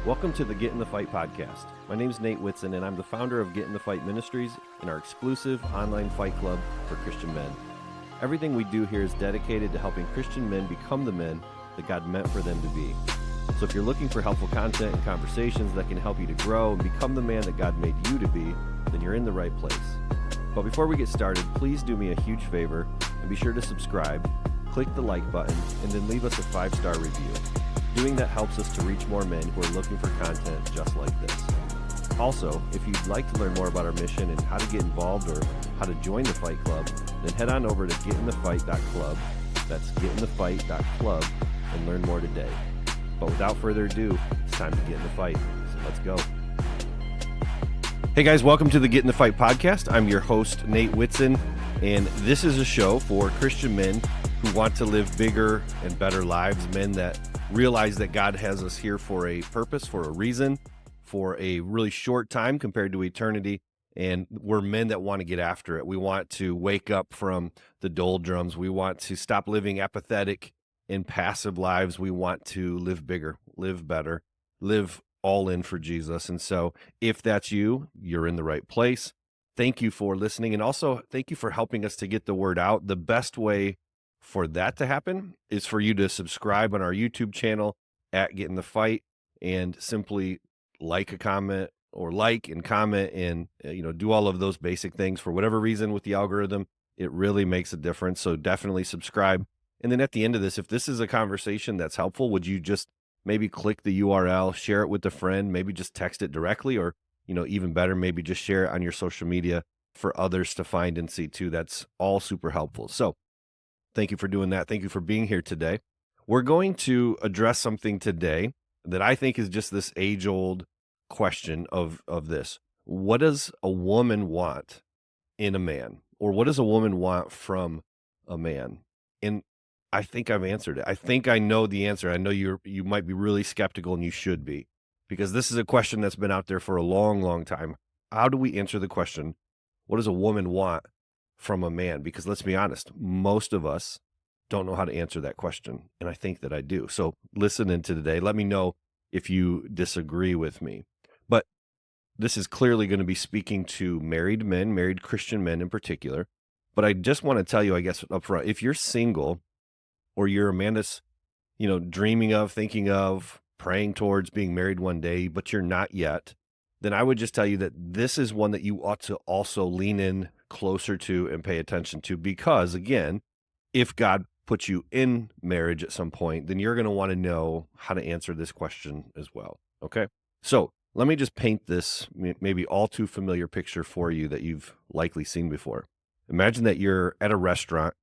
Welcome to the Get in the Fight podcast. My name is Nate Whitson, and I'm the founder of Get in the Fight Ministries and our exclusive online fight club for Christian men. Everything we do here is dedicated to helping Christian men become the men that God meant for them to be. So if you're looking for helpful content and conversations that can help you to grow and become the man that God made you to be, then you're in the right place. But before we get started, please do me a huge favor and be sure to subscribe, click the like button, and then leave us a 5-star review. Doing that helps us to reach more men who are looking for content just like this. Also, if you'd like to learn more about our mission and how to get involved or how to join the Fight Club, then head on over to getinthefight.club. That's getinthefight.club and learn more today. But without further ado, it's time to get in the fight. So let's go. Hey guys, welcome to the Get in the Fight podcast. I'm your host, Nate Whitson, and this is a show for Christian men who want to live bigger and better lives, men that realize that God has us here for a purpose, for a reason, for a really short time compared to eternity, and we're men that want to get after it. We want to wake up from the doldrums. We want to stop living apathetic and passive lives. We want to live bigger, live better, live all in for Jesus. And so if that's you, you're in the right place. Thank you for listening, and also thank you for helping us to get the word out. The best way for that to happen is for you to subscribe on our YouTube channel at Get in the Fight and simply like a comment or like and comment and do all of those basic things. For whatever reason with the algorithm, it really makes a difference. So definitely subscribe. And then at the end of this, if this is a conversation that's helpful, would you just maybe click the URL, share it with a friend, maybe just text it directly, or even better, maybe just share it on your social media for others to find and see too. That's all super helpful. So thank you for doing that. Thank you for being here today. We're going to address something today that I think is just this age-old question of this. What does a woman want in a man? Or what does a woman want from a man? And I think I've answered it. I think I know the answer. I know you might be really skeptical, and you should be, because this is a question that's been out there for a long, long time. How do we answer the question, what does a woman want from a man? Because let's be honest, most of us don't know how to answer that question, and I think that I do. So listen into today. Let me know if you disagree with me. But this is clearly going to be speaking to married men, married Christian men in particular. But I just want to tell you, I guess, up front, if you're single or you're a man that's, dreaming of, thinking of, praying towards being married one day, but you're not yet, then I would just tell you that this is one that you ought to also lean in closer to and pay attention to, because again, if God puts you in marriage at some point, then you're going to want to know how to answer this question as well. Okay. So let me just paint this maybe all too familiar picture for you that you've likely seen before. Imagine that you're at a restaurant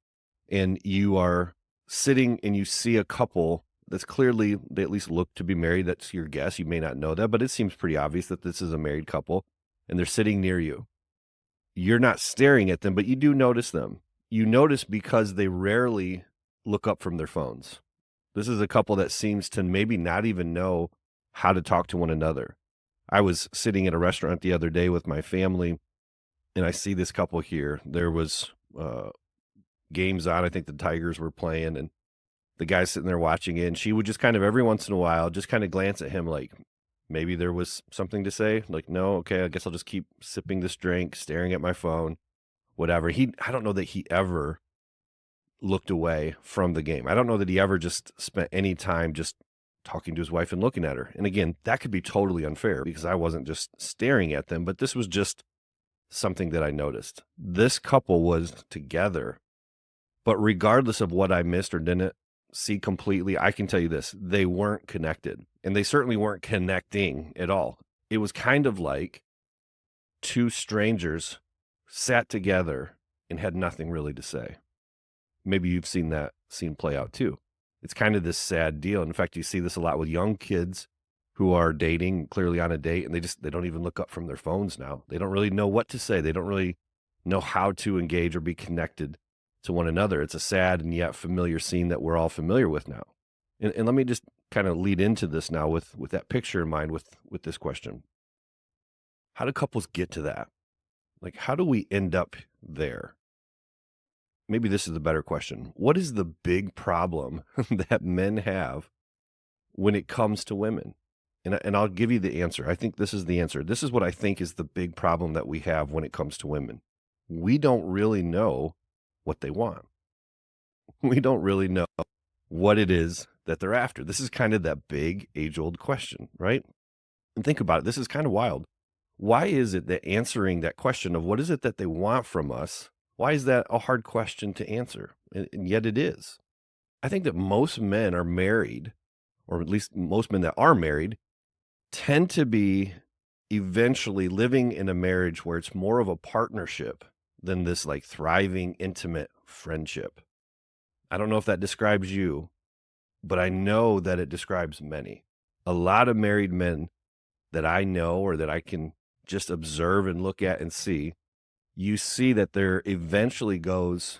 and you are sitting and you see a couple that's clearly, they at least look to be married. That's your guess. You may not know that, but it seems pretty obvious that this is a married couple, and they're sitting near you. You're not staring at them, but you do notice them. You notice because they rarely look up from their phones. This is a couple that seems to maybe not even know how to talk to one another. I was sitting at a restaurant the other day with my family, and I see this couple here. There was games on. I think the Tigers were playing, and the guy's sitting there watching it, and she would just kind of every once in a while just kind of glance at him like maybe there was something to say. Like, no, okay, I guess I'll just keep sipping this drink, staring at my phone, whatever. I don't know that he ever looked away from the game. I don't know that he ever just spent any time just talking to his wife and looking at her. And again, that could be totally unfair because I wasn't just staring at them, but this was just something that I noticed. This couple was together, but regardless of what I missed or didn't see completely, I can tell you this, they weren't connected, and they certainly weren't connecting at all. It was kind of like two strangers sat together and had nothing really to say. Maybe you've seen that scene play out too. It's kind of this sad deal. In fact, you see this a lot with young kids who are dating, clearly on a date, and they don't even look up from their phones now. They don't really know what to say. They don't really know how to engage or be connected to one another. It's a sad and yet familiar scene that we're all familiar with now. And let me just kind of lead into this now with that picture in mind with this question. How do couples get to that? Like, how do we end up there? Maybe this is the better question. What is the big problem that men have when it comes to women? And I'll give you the answer. I think this is the answer. This is what I think is the big problem that we have when it comes to women. We don't really know what they want. We don't really know what it is that they're after. This is kind of that big age-old question, right? And think about it. This is kind of wild. Why is it that answering that question of what is it that they want from us, why is that a hard question to answer? And yet it is. I think that most men are married, or at least most men that are married, tend to be eventually living in a marriage where it's more of a partnership than this like thriving, intimate friendship. I don't know if that describes you, but I know that it describes many. A lot of married men that I know or that I can just observe and look at and see, you see that there eventually becomes,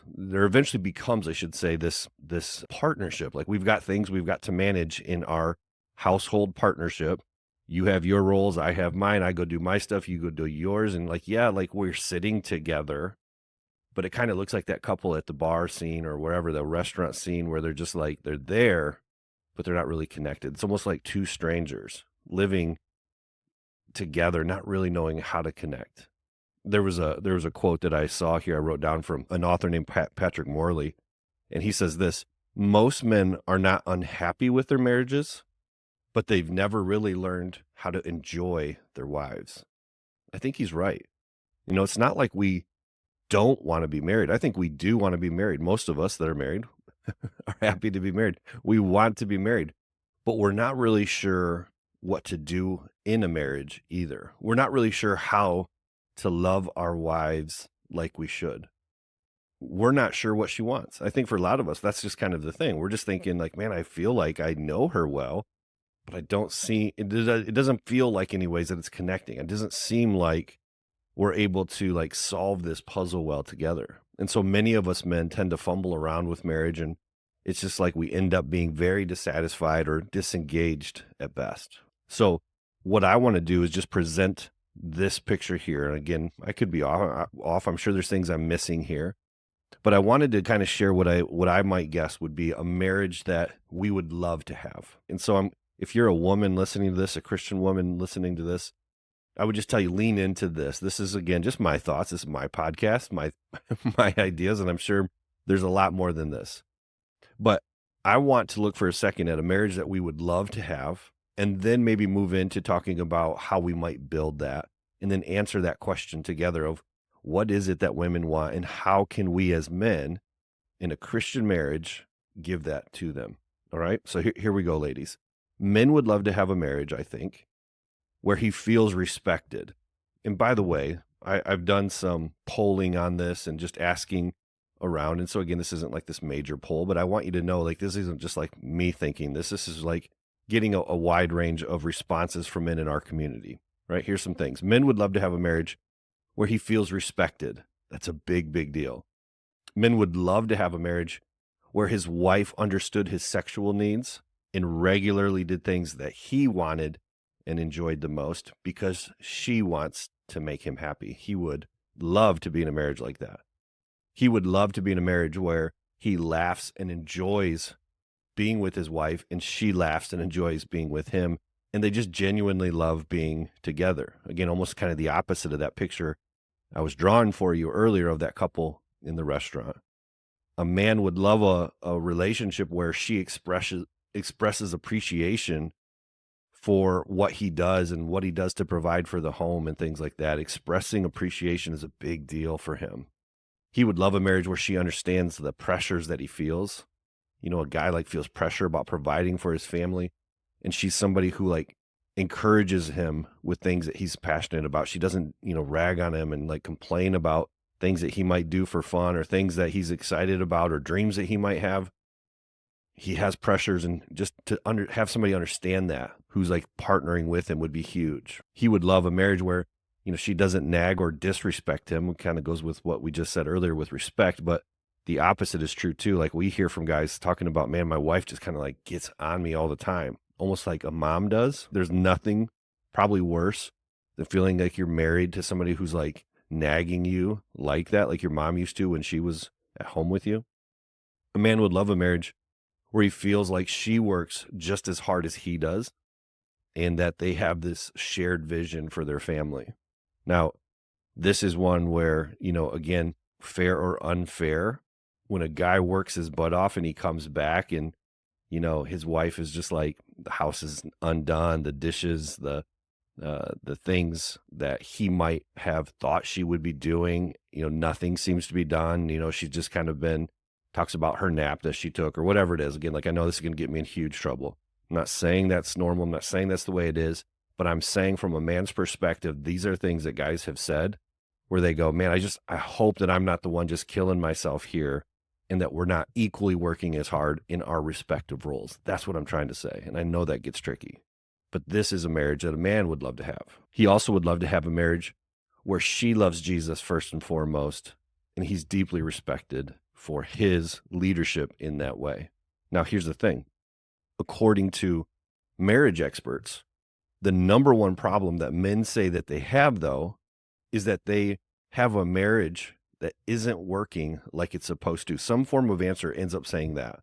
I should say, this partnership. Like we've got things we've got to manage in our household partnership. You have your roles, I have mine. I go do my stuff, you go do yours. And like, yeah, like we're sitting together, but it kind of looks like that couple at the bar scene or wherever, the restaurant scene, where they're just like, they're there, but they're not really connected. It's almost like two strangers living together, not really knowing how to connect. There was a quote that I saw here, I wrote down from an author named Patrick Morley, and he says this: most men are not unhappy with their marriages, but they've never really learned how to enjoy their wives. I think he's right. It's not like we don't want to be married. I think we do want to be married. Most of us that are married are happy to be married. We want to be married, but we're not really sure what to do in a marriage either. We're not really sure how to love our wives like we should. We're not sure what she wants. I think for a lot of us, that's just kind of the thing. We're just thinking like, man, I feel like I know her well, but I don't see it. It doesn't feel like anyways that it's connecting. It doesn't seem like we're able to like solve this puzzle well together. And so many of us men tend to fumble around with marriage, and it's just like we end up being very dissatisfied or disengaged at best. So what I want to do is just present this picture here. And again, I could be off. I'm sure there's things I'm missing here, but I wanted to kind of share what I might guess would be a marriage that we would love to have. And so if you're a woman listening to this, a Christian woman listening to this, I would just tell you, lean into this. This is, again, just my thoughts. This is my podcast, my my ideas, and I'm sure there's a lot more than this. But I want to look for a second at a marriage that we would love to have, and then maybe move into talking about how we might build that, and then answer that question together of what is it that women want, and how can we as men in a Christian marriage give that to them. All right? So here we go, ladies. Men would love to have a marriage, I think, where he feels respected. And by the way, I've done some polling on this and just asking around. And so again, this isn't like this major poll, but I want you to know, like, this isn't just like me thinking this. This is like getting a wide range of responses from men in our community, right? Here's some things. Men would love to have a marriage where he feels respected. That's a big, big deal. Men would love to have a marriage where his wife understood his sexual needs and regularly did things that he wanted and enjoyed the most because she wants to make him happy. He would love to be in a marriage like that. He would love to be in a marriage where he laughs and enjoys being with his wife, and she laughs and enjoys being with him, and they just genuinely love being together. Again, almost kind of the opposite of that picture I was drawing for you earlier of that couple in the restaurant. A man would love a relationship where she expresses appreciation for what he does and what he does to provide for the home and things like that. Expressing appreciation is a big deal for him. He would love a marriage where she understands the pressures that he feels. A guy like feels pressure about providing for his family, and she's somebody who like encourages him with things that he's passionate about. She doesn't, rag on him and like complain about things that he might do for fun or things that he's excited about or dreams that he might have. He has pressures, and just to have somebody understand that who's like partnering with him would be huge. He would love a marriage where, she doesn't nag or disrespect him. It kind of goes with what we just said earlier with respect, but the opposite is true too. Like we hear from guys talking about, man, my wife just kind of like gets on me all the time, almost like a mom does. There's nothing probably worse than feeling like you're married to somebody who's like nagging you like that, like your mom used to when she was at home with you. A man would love a marriage where he feels like she works just as hard as he does. and that they have this shared vision for their family. Now, this is one where, again, fair or unfair, when a guy works his butt off and he comes back and, his wife is just like, the house is undone, the dishes, the things that he might have thought she would be doing, nothing seems to be done. She's just kind of talks about her nap that she took or whatever it is. Again, like I know this is going to get me in huge trouble. I'm not saying that's normal. I'm not saying that's the way it is, but I'm saying from a man's perspective, these are things that guys have said where they go, man, I hope that I'm not the one just killing myself here and that we're not equally working as hard in our respective roles. That's what I'm trying to say. And I know that gets tricky. But this is a marriage that a man would love to have. He also would love to have a marriage where she loves Jesus first and foremost, and he's deeply respected for his leadership in that way. Now, here's the thing. According to marriage experts, the number one problem that men say that they have, though, is that they have a marriage that isn't working like it's supposed to. Some form of answer ends up saying that.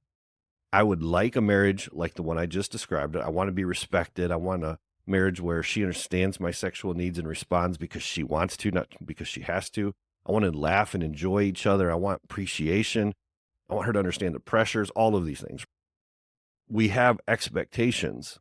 I would like a marriage like the one I just described. I want to be respected. I want a marriage where she understands my sexual needs and responds because she wants to, not because she has to. I want to laugh and enjoy each other. I want appreciation. I want her to understand the pressures, all of these things. We have expectations.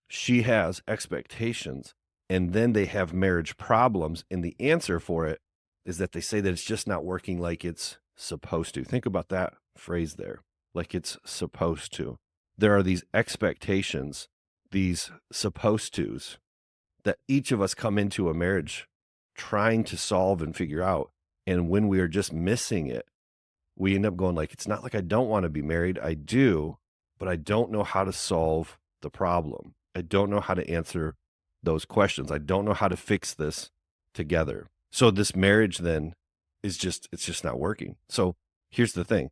She has expectations. And then they have marriage problems. And the answer for it is that they say that it's just not working like it's supposed to. Think about that phrase there. Like it's supposed to. There are these expectations, these supposed tos, that each of us come into a marriage trying to solve and figure out. And when we are just missing it, we end up going like, it's not like I don't want to be married. I do, but I don't know how to solve the problem. I don't know how to answer those questions. I don't know how to fix this together. So this marriage then it's just not working. So here's the thing.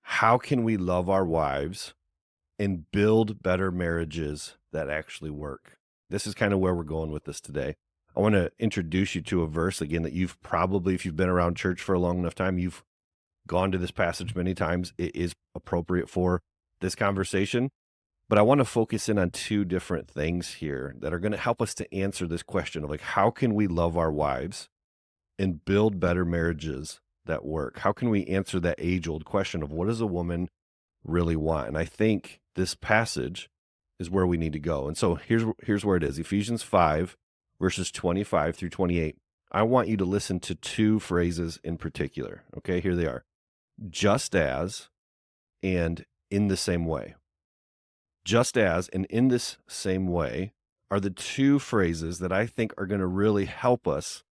How can we love our wives and build better marriages that actually work? This is kind of where we're going with this today. I want to introduce you to a verse again that you've probably, if you've been around church for a long enough time, you've gone to this passage many times. It is appropriate for this conversation, but I want to focus in on two different things here that are going to help us to answer this question of like, how can we love our wives and build better marriages that work? How can we answer that age-old question of what does a woman really want? And I think this passage is where we need to go. And so here's where it is. Ephesians 5, verses 25 through 28. I want you to listen to two phrases in particular. Okay, here they are. Just as and in the same way. Just as and in this same way are the two phrases that I think are going to really help us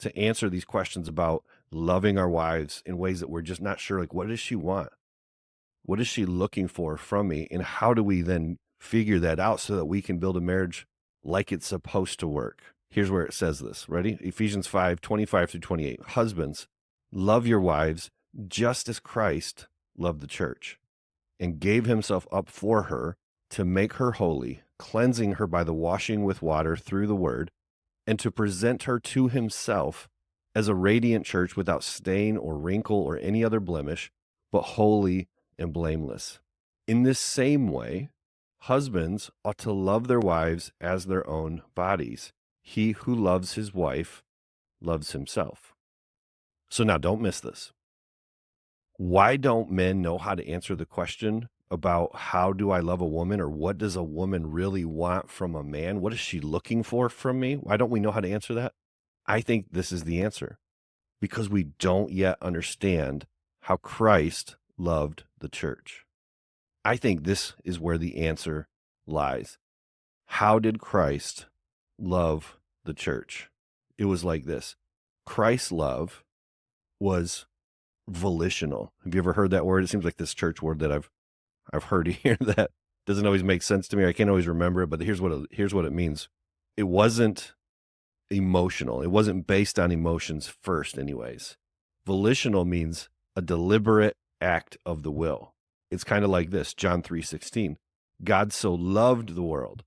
to answer these questions about loving our wives in ways that we're just not sure, like, what does she want? What is she looking for from me? And how do we then figure that out so that we can build a marriage like it's supposed to work? Here's where it says this. Ready? Ephesians 5, 25 through 28. Husbands, love your wives just as Christ loved the church and gave himself up for her to make her holy, cleansing her by the washing with water through the word, and to present her to himself as a radiant church without stain or wrinkle or any other blemish, but holy and blameless. In this same way, husbands ought to love their wives as their own bodies. He who loves his wife loves himself. So now don't miss this. Why don't men know how to answer the question about how do I love a woman, or what does a woman really want from a man? What is she looking for from me? Why don't we know how to answer that? I think this is the answer, because we don't yet understand how Christ loved the church. I think this is where the answer lies. How did Christ love the church? It was like this. Christ's love was volitional. Have you ever heard that word? It seems like this church word that I've heard here that doesn't always make sense to me. I can't always remember it, but here's what it means. It wasn't emotional. It wasn't based on emotions first anyways. Volitional means a deliberate act of the will. It's kind of like this, John 3:16. God so loved the world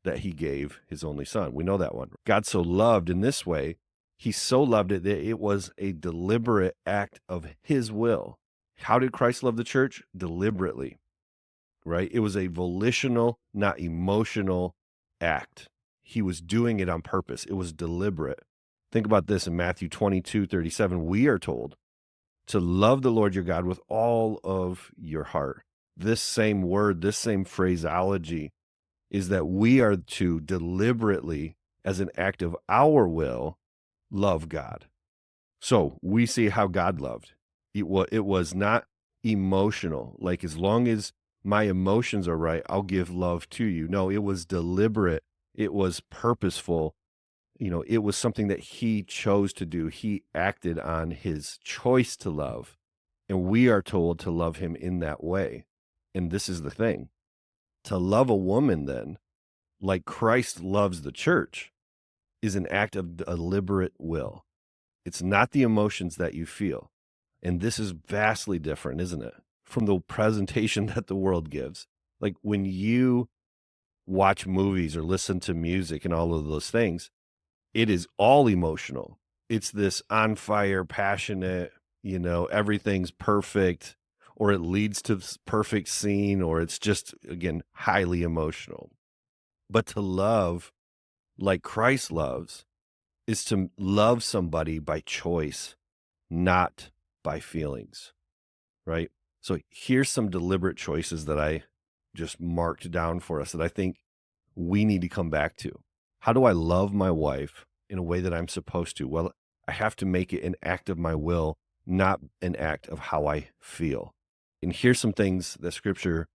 that he gave his only son. We know that one. God so loved in this way, he so loved it that it was a deliberate act of his will. How did Christ love the church? Deliberately, right? It was a volitional, not emotional act. He was doing it on purpose. It was deliberate. Think about this in Matthew 22:37. We are told to love the Lord your God with all of your heart. This same word, this same phraseology is that we are to deliberately, as an act of our will, love God. So we see how God loved. It was not emotional, like as long as my emotions are right, I'll give love to you. No, it was deliberate. It was purposeful. It was something that he chose to do. He acted on his choice to love. And we are told to love him in that way. And this is the thing. To love a woman then, like Christ loves the church, is an act of deliberate will. It's not the emotions that you feel. And this is vastly different, isn't it? From the presentation that the world gives. Like when you watch movies or listen to music and all of those things, it is all emotional. It's this on fire, passionate, everything's perfect, or it leads to this perfect scene, or it's just, again, highly emotional. But to love like Christ loves is to love somebody by choice, not by feelings, right? So here's some deliberate choices that I just marked down for us that I think we need to come back to. How do I love my wife in a way that I'm supposed to? Well, I have to make it an act of my will, not an act of how I feel. And here's some things that Scripture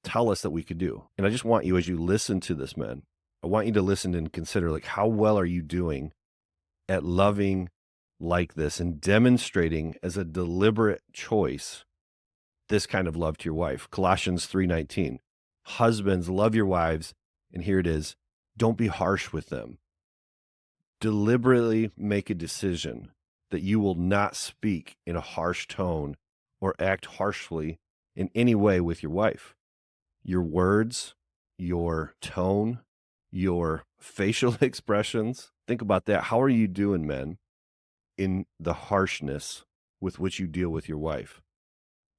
tell us that we could do. And I just want you, as you listen to this, men, I want you to listen and consider, like, how well are you doing at loving like this and demonstrating as a deliberate choice this kind of love to your wife? Colossians 3:19. Husbands, love your wives. And here it is. Don't be harsh with them. Deliberately make a decision that you will not speak in a harsh tone or act harshly in any way with your wife. Your words, your tone, your facial expressions. Think about that. How are you doing, men, in the harshness with which you deal with your wife?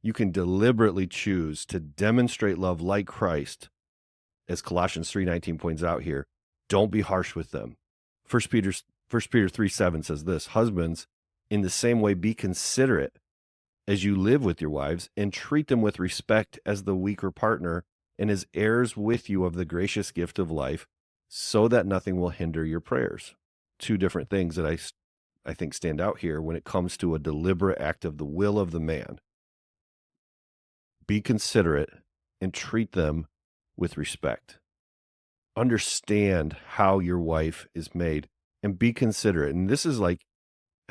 You can deliberately choose to demonstrate love like Christ, as Colossians 3:19 points out here. Don't be harsh with them. 1 Peter 3:7 says this: husbands, in the same way, be considerate as you live with your wives, and treat them with respect as the weaker partner and as heirs with you of the gracious gift of life, so that nothing will hinder your prayers. Two different things that I think stand out here when it comes to a deliberate act of the will of the man. Be considerate and treat them with respect. Understand how your wife is made and be considerate. And this is I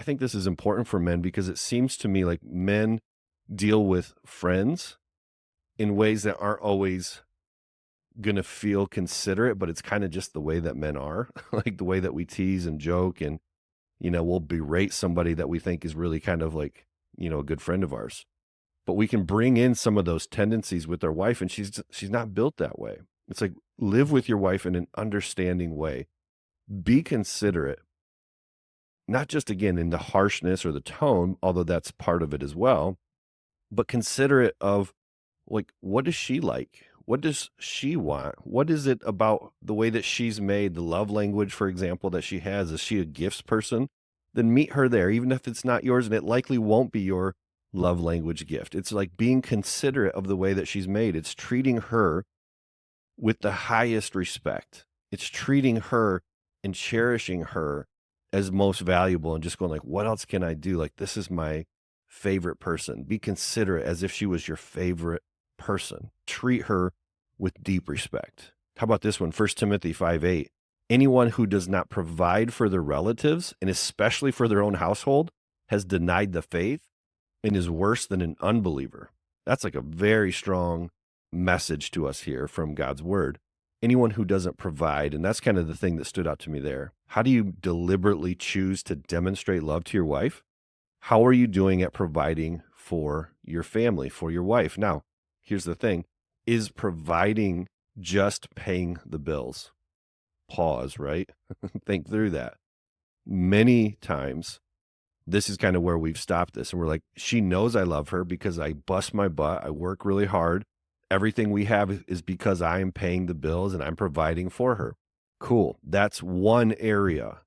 think this is important for men because it seems to me like men deal with friends in ways that aren't always going to feel considerate, but it's kind of just the way that men are, like the way that we tease and joke and, we'll berate somebody that we think is really kind of like, a good friend of ours. But we can bring in some of those tendencies with our wife, and she's not built that way. It's like, live with your wife in an understanding way. Be considerate, not just, again, in the harshness or the tone, although that's part of it as well, but considerate of, like, what is she like? What does she want? What is it about the way that she's made, the love language, for example, that she has? Is she a gifts person? Then meet her there, even if it's not yours, and it likely won't be your love language gift. It's like being considerate of the way that she's made. It's treating her with the highest respect. It's treating her and cherishing her as most valuable and just going like, what else can I do? Like, this is my favorite person. Be considerate as if she was your favorite person. Treat her with deep respect. How about this one? 1 Timothy 5:8. Anyone who does not provide for their relatives, and especially for their own household, has denied the faith and is worse than an unbeliever. That's like a very strong message to us here from God's word. Anyone who doesn't provide, and that's kind of the thing that stood out to me there. How do you deliberately choose to demonstrate love to your wife? How are you doing at providing for your family, for your wife? Now, here's the thing. Is providing just paying the bills? Pause, right? Think through that. Many times, this is kind of where we've stopped this. And we're like, she knows I love her because I bust my butt. I work really hard. Everything we have is because I am paying the bills and I'm providing for her. Cool. That's one area.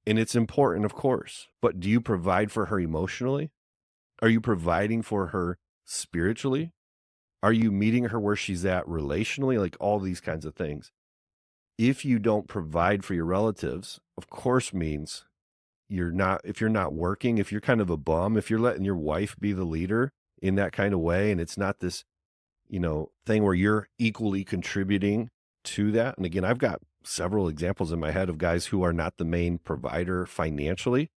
And it's important, of course. But do you provide for her emotionally? Are you providing for her spiritually? Are you meeting her where she's at relationally? Like all these kinds of things. If you don't provide for your relatives, of course means if you're not working, if you're kind of a bum, if you're letting your wife be the leader in that kind of way, and it's not this, thing where you're equally contributing to that. And again, I've got several examples in my head of guys who are not the main provider financially.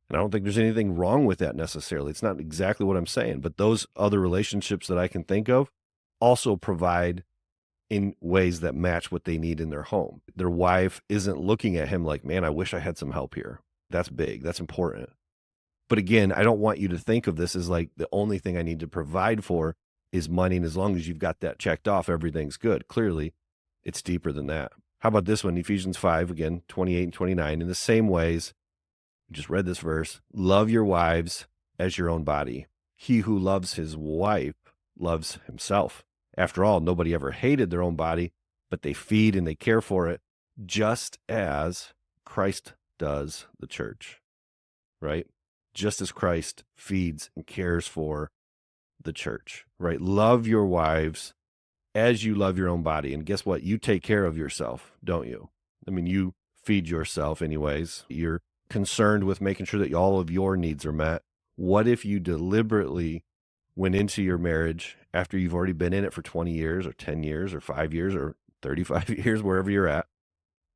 And I don't think there's anything wrong with that necessarily. It's not exactly what I'm saying, but those other relationships that I can think of also provide in ways that match what they need in their home. Their wife isn't looking at him like, man, I wish I had some help here. That's big. That's important. But again, I don't want you to think of this as like the only thing I need to provide for is money. And as long as you've got that checked off, everything's good. Clearly, it's deeper than that. How about this one? Ephesians 5, again, 28 and 29. In the same ways, I just read this verse, love your wives as your own body. He who loves his wife loves himself. After all, nobody ever hated their own body, but they feed and they care for it, just as Christ does the church, right? Just as Christ feeds and cares for the church, right? Love your wives as you love your own body. And guess what? You take care of yourself, don't you? I mean, you feed yourself anyways. You're concerned with making sure that all of your needs are met. What if you deliberately went into your marriage after you've already been in it for 20 years or 10 years or 5 years or 35 years, wherever you're at,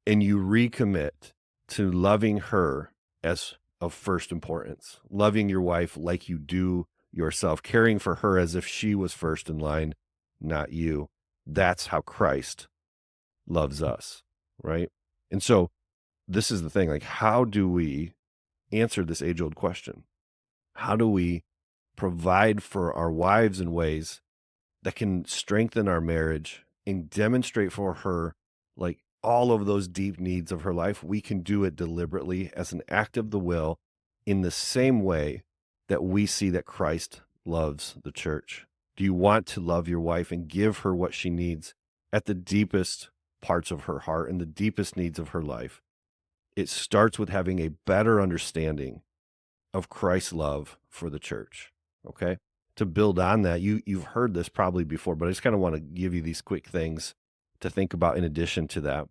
and you recommit to loving her as of first importance, loving your wife like you do yourself, caring for her as if she was first in line, not you. That's how Christ loves us, right? And so this is the thing, like, how do we answer this age-old question? How do we provide for our wives in ways that can strengthen our marriage and demonstrate for her, like, all of those deep needs of her life? We can do it deliberately as an act of the will in the same way that we see that Christ loves the church. Do you want to love your wife and give her what she needs at the deepest parts of her heart and the deepest needs of her life? It starts with having a better understanding of Christ's love for the church, okay? To build on that, you've heard this probably before, but I just kind of want to give you these quick things to think about in addition to that.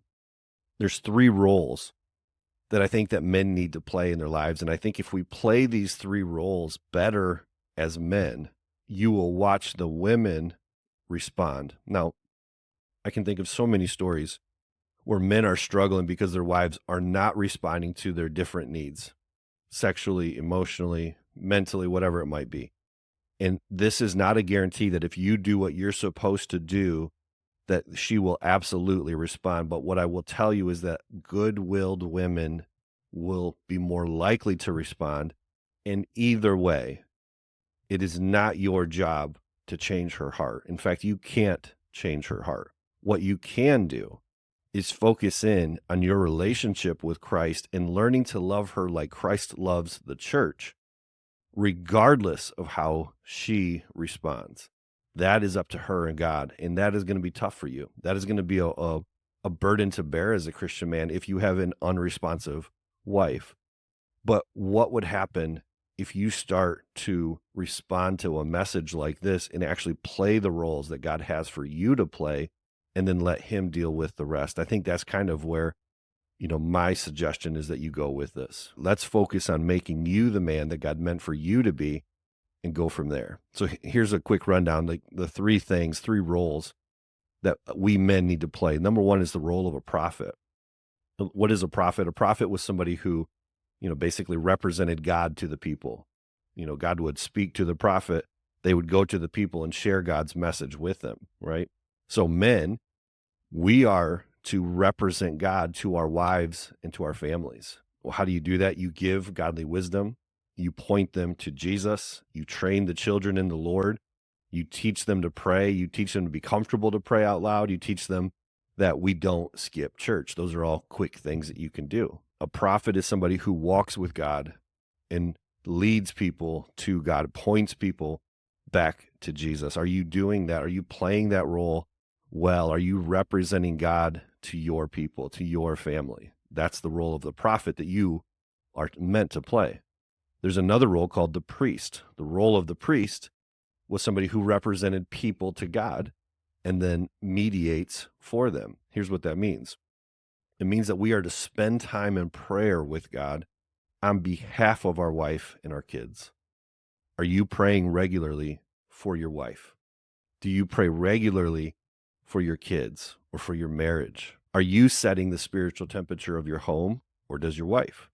There's 3 roles that I think that men need to play in their lives, and I think if we play these 3 roles better as men, you will watch the women respond. Now, I can think of so many stories where men are struggling because their wives are not responding to their different needs, sexually, emotionally, mentally, whatever it might be. And this is not a guarantee that if you do what you're supposed to do, that she will absolutely respond. But what I will tell you is that good-willed women will be more likely to respond. And either way, it is not your job to change her heart. In fact, you can't change her heart. What you can do is focus in on your relationship with Christ and learning to love her like Christ loves the church, regardless of how she responds. That is up to her and God, and that is going to be tough for you. That is going to be a burden to bear as a Christian man if you have an unresponsive wife. But what would happen if you start to respond to a message like this and actually play the roles that God has for you to play and then let him deal with the rest? I think that's kind of where, my suggestion is that you go with this. Let's focus on making you the man that God meant for you to be and go from there. So here's a quick rundown, like the 3 roles that we men need to play. Number 1 is the role of a prophet. What is a prophet? A prophet was somebody who, basically represented God to the people. God would speak to the prophet. They would go to the people and share God's message with them, right? So men, we are to represent God to our wives and to our families. Well, how do you do that? You give godly wisdom. You point them to Jesus. You train the children in the Lord. You teach them to pray. You teach them to be comfortable to pray out loud. You teach them that we don't skip church. Those are all quick things that you can do. A prophet is somebody who walks with God and leads people to God, points people back to Jesus. Are you doing that? Are you playing that role well? Are you representing God to your people, to your family. That's the role of the prophet that you are meant to play. There's another role called the priest. The role of the priest was somebody who represented people to God and then mediates for them. Here's what that means. It means that we are to spend time in prayer with God on behalf of our wife and our kids. Are you praying regularly for your wife? Do you pray regularly for your kids or for your marriage? Are you setting the spiritual temperature of your home, or does your wife?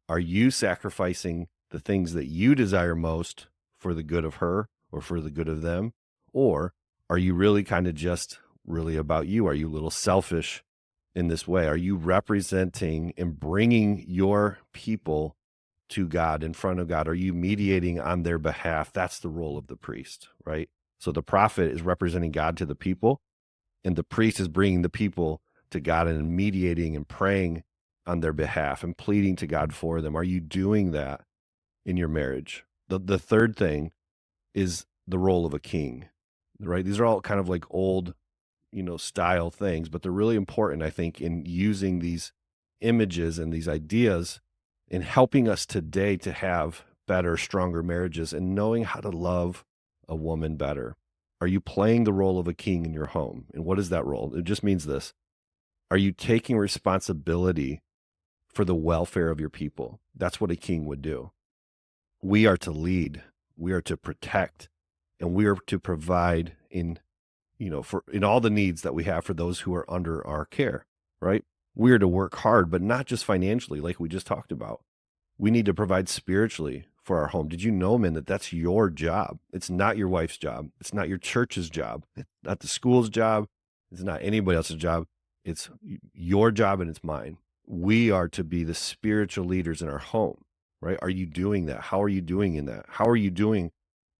Are you sacrificing the things that you desire most for the good of her or for the good of them? Or are you really kind of just really about you? Are you a little selfish in this way? Are you representing and bringing your people to God, in front of God? Are you mediating on their behalf? That's the role of the priest, right? So the prophet is representing God to the people, and the priest is bringing the people to God and mediating and praying on their behalf and pleading to God for them. Are you doing that in your marriage? The third thing is the role of a king, right? These are all kind of like old, style things, but they're really important, I think, in using these images and these ideas in helping us today to have better, stronger marriages and knowing how to love a woman better. Are you playing the role of a king in your home? And what is that role? It just means this. Are you taking responsibility for the welfare of your people? That's what a king would do. We are to lead, we are to protect, and we are to provide in all the needs that we have for those who are under our care, right? We are to work hard, but not just financially, like we just talked about. We need to provide spiritually for our home. Did you know, men, that that's your job? It's not your wife's job. It's not your church's job. It's not the school's job. It's not anybody else's job. It's your job and it's mine. We are to be the spiritual leaders in our home, right? Are you doing that? How are you doing in that? How are you doing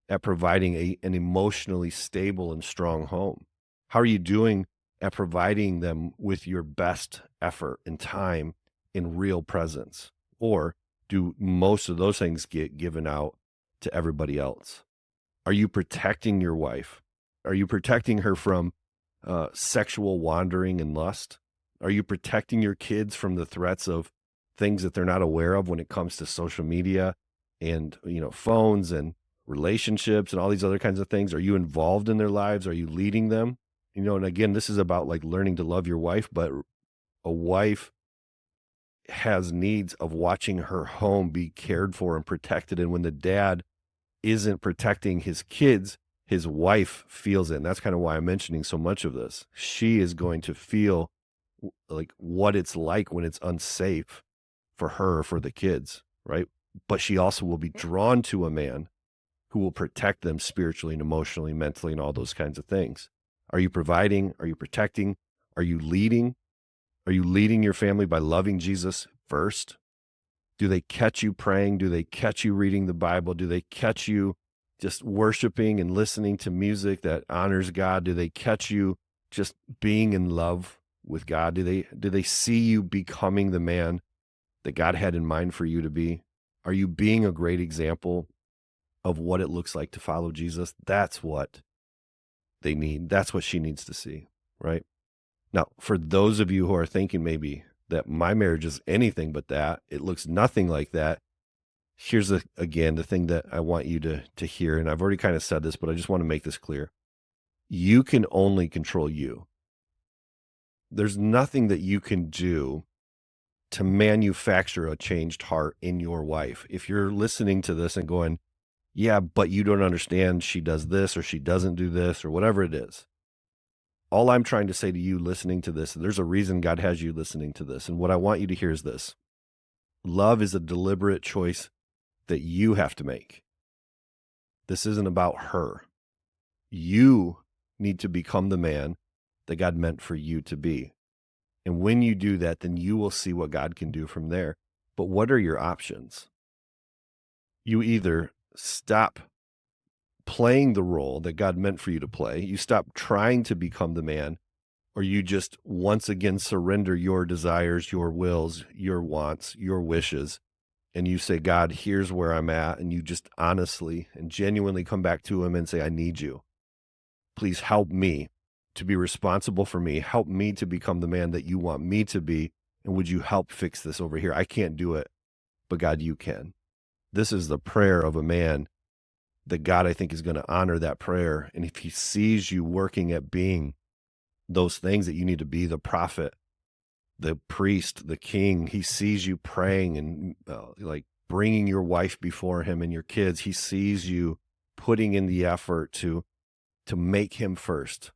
at providing an emotionally stable and strong home? How are you doing at providing them with your best effort and time and real presence? Or do most of those things get given out to everybody else? Are you protecting your wife? Are you protecting her from sexual wandering and lust? Are you protecting your kids from the threats of things that they're not aware of when it comes to social media and, phones and relationships and all these other kinds of things? Are you involved in their lives? Are you leading them? And again, this is about like learning to love your wife, but a wife has needs of watching her home be cared for and protected. And when the dad isn't protecting his kids, his wife feels it. And that's kind of why I'm mentioning so much of this. She is going to feel like what it's like when it's unsafe for her, for the kids, right? But she also will be drawn to a man who will protect them spiritually and emotionally, mentally, and all those kinds of things. Are you providing? Are you protecting? Are you leading? Are you leading your family by loving Jesus first? Do they catch you praying? Do they catch you reading the Bible? Do they catch you just worshiping and listening to music that honors God? Do they catch you just being in love with God? Do they see you becoming the man that God had in mind for you to be? Are you being a great example of what it looks like to follow Jesus? That's what they need. That's what she needs to see, right? Now, for those of you who are thinking maybe that my marriage is anything but that, it looks nothing like that, here's again the thing that I want you to hear, and I've already kind of said this, but I just want to make this clear. You can only control you. There's nothing that you can do to manufacture a changed heart in your wife. If you're listening to this and going, yeah, but you don't understand, she does this or she doesn't do this or whatever it is. All I'm trying to say to you listening to this, there's a reason God has you listening to this. And what I want you to hear is this. Love is a deliberate choice that you have to make. This isn't about her. You need to become the man that God meant for you to be. And when you do that, then you will see what God can do from there. But what are your options? You either stop playing the role that God meant for you to play, you stop trying to become the man, or you just once again surrender your desires, your wills, your wants, your wishes, and you say, God, here's where I'm at, and you just honestly and genuinely come back to him and say, I need you. Please help me to be responsible for me. Help me to become the man that you want me to be. And would you help fix this over here? I can't do it, but God, you can. This is the prayer of a man that God, I think, is going to honor that prayer. And if he sees you working at being those things that you need to be, the prophet, the priest, the king, he sees you praying and like bringing your wife before him and your kids. He sees you putting in the effort to make him first.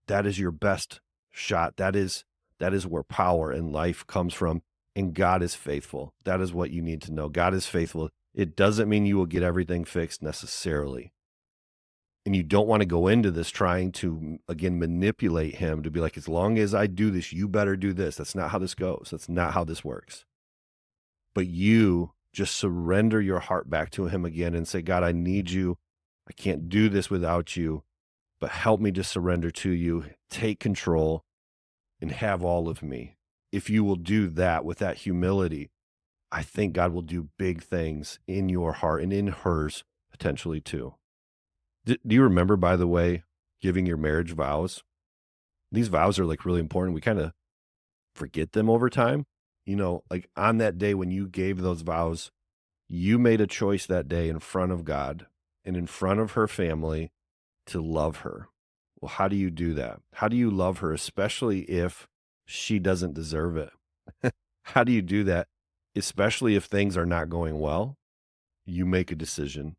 That is your best shot. That is where power and life comes from. And God is faithful. That is what you need to know. God is faithful. It doesn't mean you will get everything fixed necessarily. And you don't want to go into this trying to, again, manipulate him to be like, as long as I do this, you better do this. That's not how this goes. That's not how this works. But you just surrender your heart back to him again and say, God, I need you. I can't do this without you, but help me to surrender to you. Take control and have all of me. If you will do that with that humility, I think God will do big things in your heart and in hers potentially too. Do you remember, by the way, giving your marriage vows? These vows are like really important. We kind of forget them over time. You know, like on that day when you gave those vows, you made a choice that day in front of God and in front of her family to love her. Well, how do you do that? How do you love her, especially if she doesn't deserve it? How do you do that? Especially if things are not going well, you make a decision.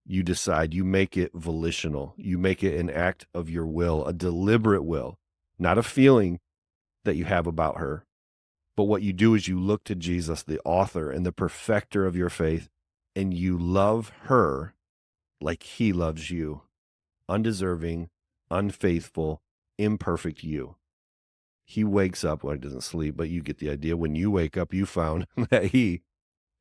You decide, you make it volitional. You make it an act of your will, a deliberate will, not a feeling that you have about her. But what you do is you look to Jesus, the author and the perfecter of your faith, and you love her like he loves you, undeserving, unfaithful, imperfect you. He wakes up, well, he doesn't sleep, but you get the idea. When you wake up, you found that he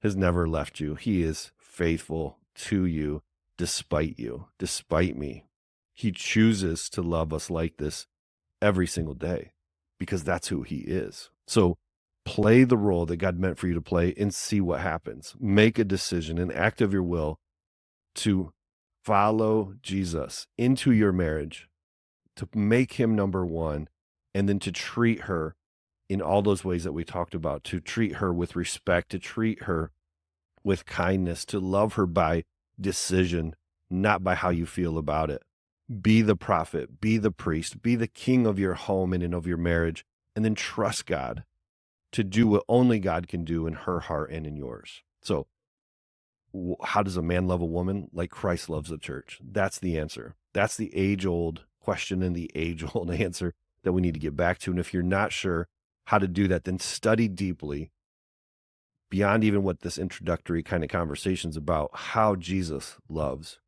has never left you. He is faithful to you, despite you, despite me. He chooses to love us like this every single day because that's who he is. So play the role that God meant for you to play and see what happens. Make a decision, an act of your will to follow Jesus into your marriage, to make him number one, and then to treat her in all those ways that we talked about, to treat her with respect, to treat her with kindness, to love her by decision, not by how you feel about it. Be the prophet, be the priest, be the king of your home and of your marriage, and then trust God to do what only God can do in her heart and in yours. So how does a man love a woman? Like Christ loves the church. That's the answer. That's the age-old question and the age-old answer that we need to get back to. And if you're not sure how to do that, then study deeply beyond even what this introductory kind of conversation is about, how Jesus loves.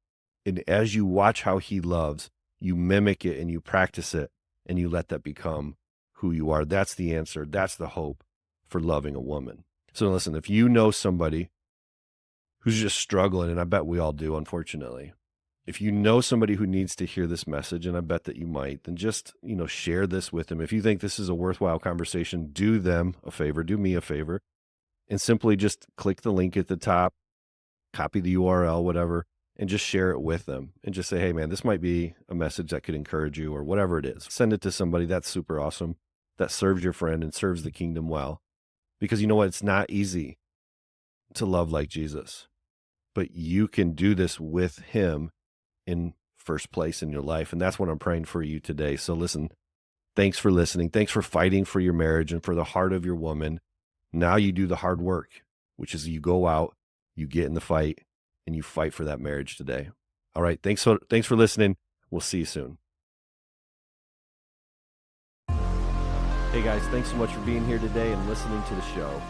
And as you watch how he loves, you mimic it and you practice it and you let that become who you are. That's the answer. That's the hope for loving a woman. So listen, if you know somebody who's just struggling, and I bet we all do, unfortunately, if you know somebody who needs to hear this message, and I bet that you might, then just, share this with them. If you think this is a worthwhile conversation, do them a favor, do me a favor, and simply just click the link at the top, copy the URL, whatever, and just share it with them. And just say, hey, man, this might be a message that could encourage you or whatever it is. Send it to somebody. That's super awesome. That serves your friend and serves the kingdom well. Because you know what? It's not easy to love like Jesus. But you can do this with him in first place in your life. And that's what I'm praying for you today. So listen, thanks for listening. Thanks for fighting for your marriage and for the heart of your woman. Now you do the hard work, which is you go out, you get in the fight, and you fight for that marriage today. All right. Thanks for listening. We'll see you soon. Hey guys, thanks so much for being here today and listening to the show.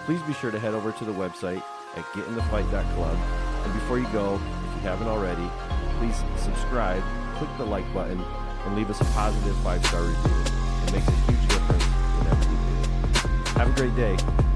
Please be sure to head over to the website at getinthefight.club. And before you go, if you haven't already, please subscribe, click the like button, and leave us a positive 5-star review. It makes a huge difference whenever you do. Have a great day.